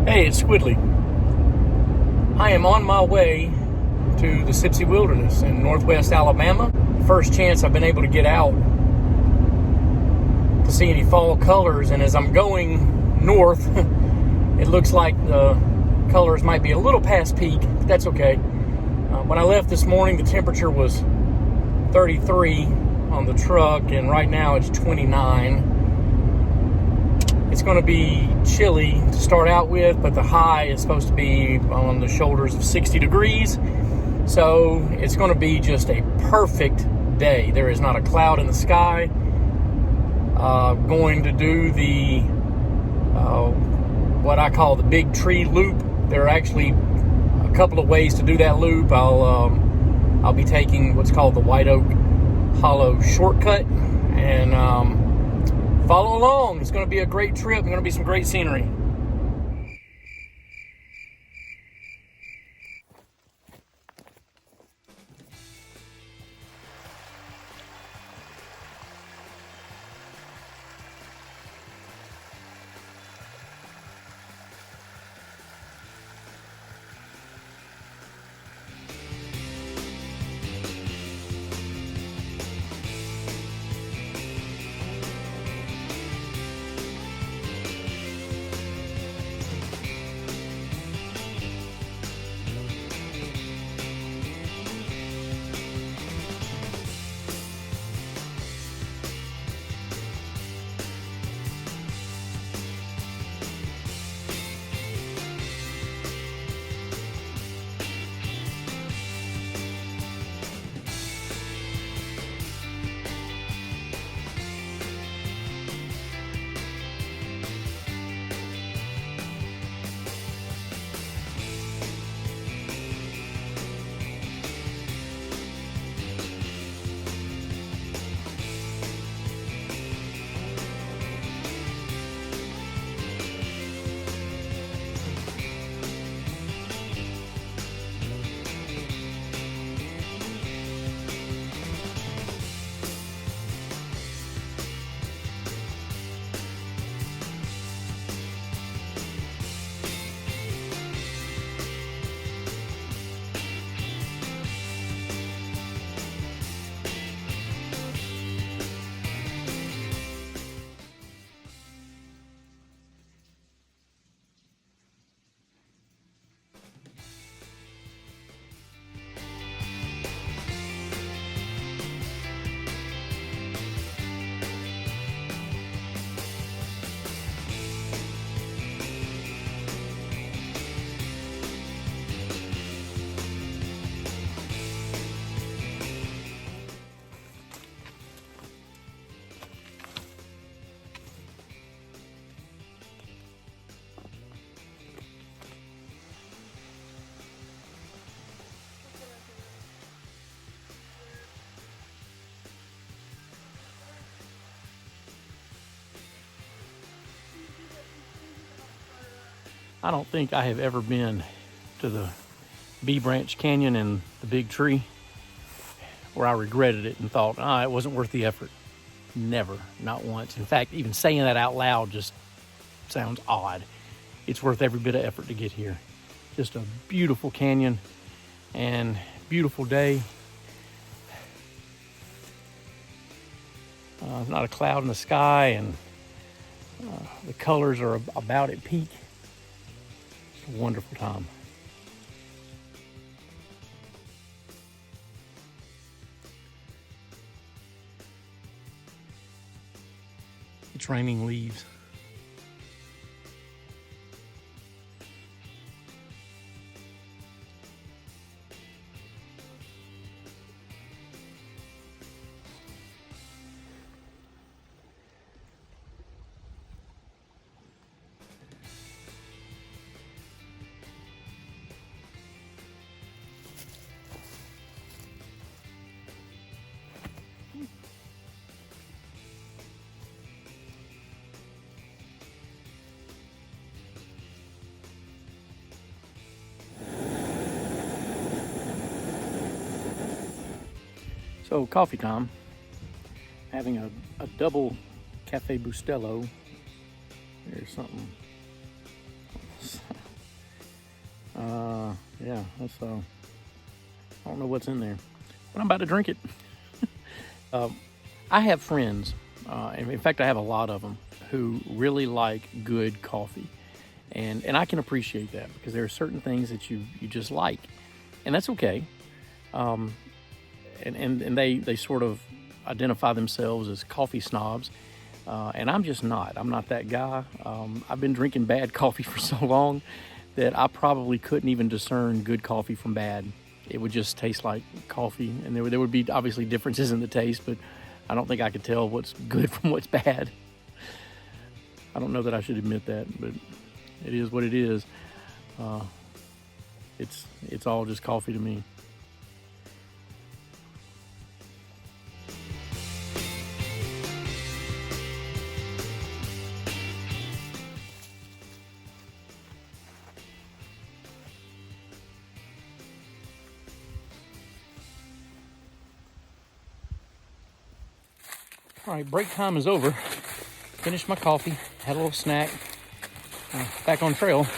Hey, it's Squidly. I am on my way to the Sipsey Wilderness in northwest Alabama. First chance I've been able to get out to see any fall colors, and as I'm going north, it looks like the colors might be a little past peak, but that's okay. When I left this morning, the temperature was 33 on the truck, and right now it's 29. It's going to be chilly to start out with, but the high is supposed to be on the shoulders of 60 degrees. So it's going to be just a perfect day. There is not a cloud in the sky. Going to do the what I call the big tree loop. There are actually a couple of ways to do that loop. I'll be taking what's called the White Oak Hollow shortcut, and follow along. It's going to be a great trip. Going to be some great scenery. I don't think I have ever been to the Bee Branch Canyon and the Big Tree where I regretted it and thought, it wasn't worth the effort. Never, not once. In fact, even saying that out loud just sounds odd. It's worth every bit of effort to get here. Just a beautiful canyon and beautiful day. Not a cloud in the sky, and the colors are about at peak. It's a wonderful time. It's raining leaves. So coffee time, having a double Cafe Bustelo. There's something Yeah, that's I don't know what's in there, but I'm about to drink it. I have friends, and in fact, I have a lot of them who really like good coffee, and I can appreciate that because there are certain things that you just like, and that's okay. And they sort of identify themselves as coffee snobs, and I'm just not. I'm not that guy. I've been drinking bad coffee for so long that I probably couldn't even discern good coffee from bad. It would just taste like coffee, and there would be obviously differences in the taste, but I don't think I could tell what's good from what's bad. I don't know that I should admit that, but it is what it is. It's all just coffee to me. All right, break time is over. Finished my coffee, had a little snack, back on trail.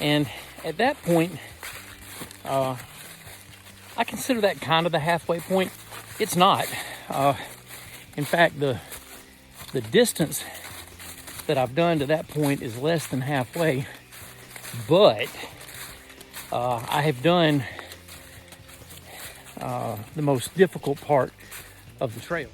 And at that point, I consider that kind of the halfway point. It's not. In fact, the distance that I've done to that point is less than halfway. But I have done the most difficult part of the trail.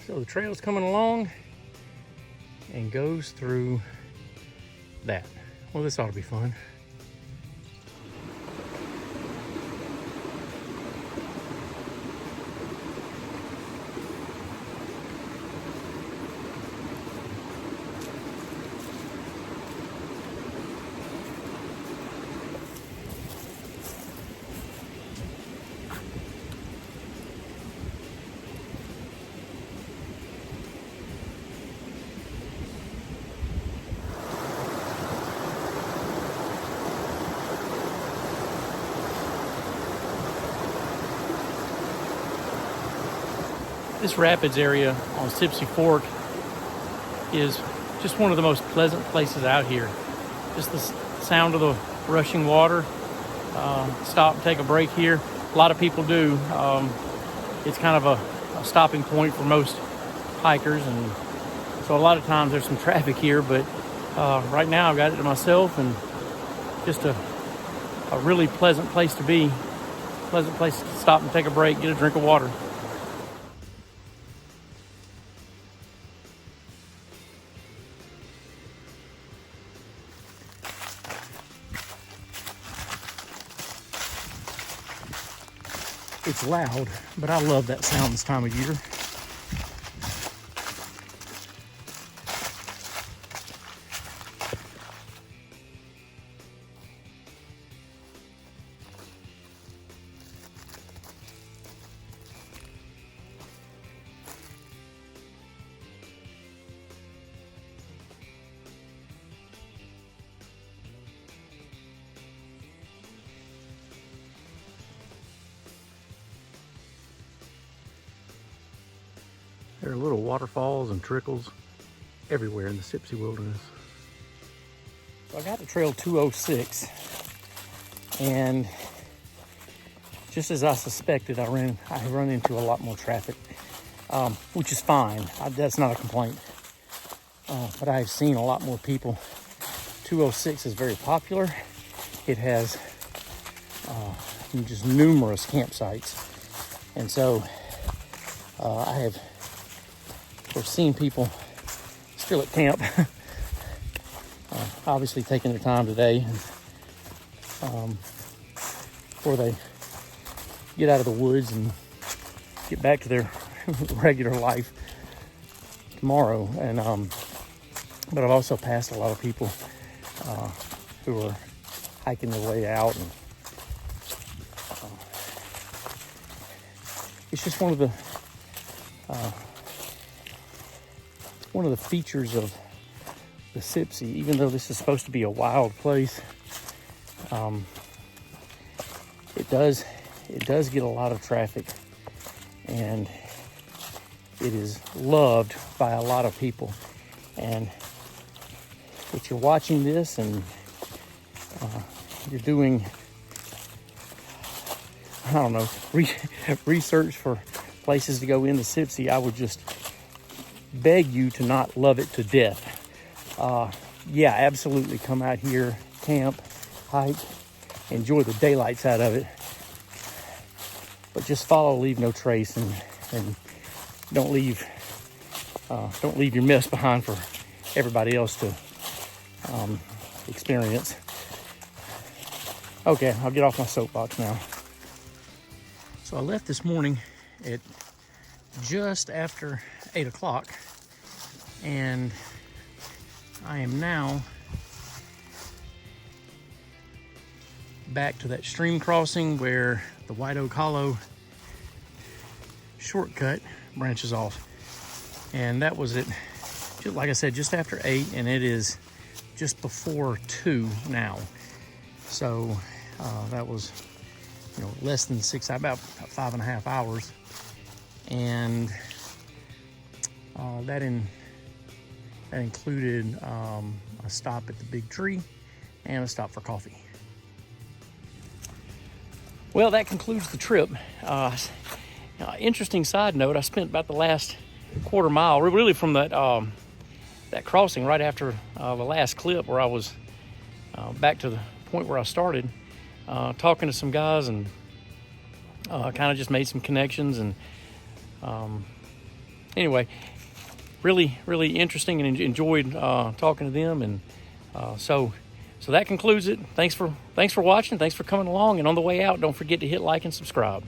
So the trail's coming along and goes through that. Well, this ought to be fun. This rapids area on Sipsey Fork is just one of the most pleasant places out here. Just the sound of the rushing water. Stop and take a break here. A lot of people do. It's kind of a stopping point for most hikers, and so a lot of times there's some traffic here, but right now I've got it to myself, and just a really pleasant place to be. Pleasant place to stop and take a break, get a drink of water. It's loud, but I love that sound this time of year. There are little waterfalls and trickles everywhere in the Sipsey wilderness. So I got to trail 206, and just as I suspected, I run into a lot more traffic, which is fine. That's not a complaint. But I've seen a lot more people. 206 is very popular. It has just numerous campsites, and so I have seen people still at camp, obviously taking their time today before they get out of the woods and get back to their regular life tomorrow. And but I've also passed a lot of people who are hiking their way out, and it's just one of the features of the Sipsey. Even though this is supposed to be a wild place, it does get a lot of traffic, and it is loved by a lot of people. And if you're watching this and you're doing, I don't know, research for places to go in the Sipsey, I would just beg you to not love it to death. Yeah, absolutely come out here, camp, hike, enjoy the daylights out of it, but just follow, leave no trace, and don't leave your mess behind for everybody else to experience. Okay, I'll get off my soapbox now. So I left this morning at just after 8 o'clock, and I am now back to that stream crossing where the White Oak Hollow shortcut branches off. And that was it, like I said, just after 8, and it is just before 2 now. So that was, less than 6, about 5.5 hours. And that included a stop at the big tree and a stop for coffee. Well, that concludes the trip. Interesting side note, I spent about the last quarter mile, really from that crossing right after the last clip where I was back to the point where I started, talking to some guys, and kind of just made some connections. And anyway, really interesting, and enjoyed talking to them. And so that concludes it. Thanks for watching. Thanks for coming along. And on the way out, don't forget to hit like and subscribe.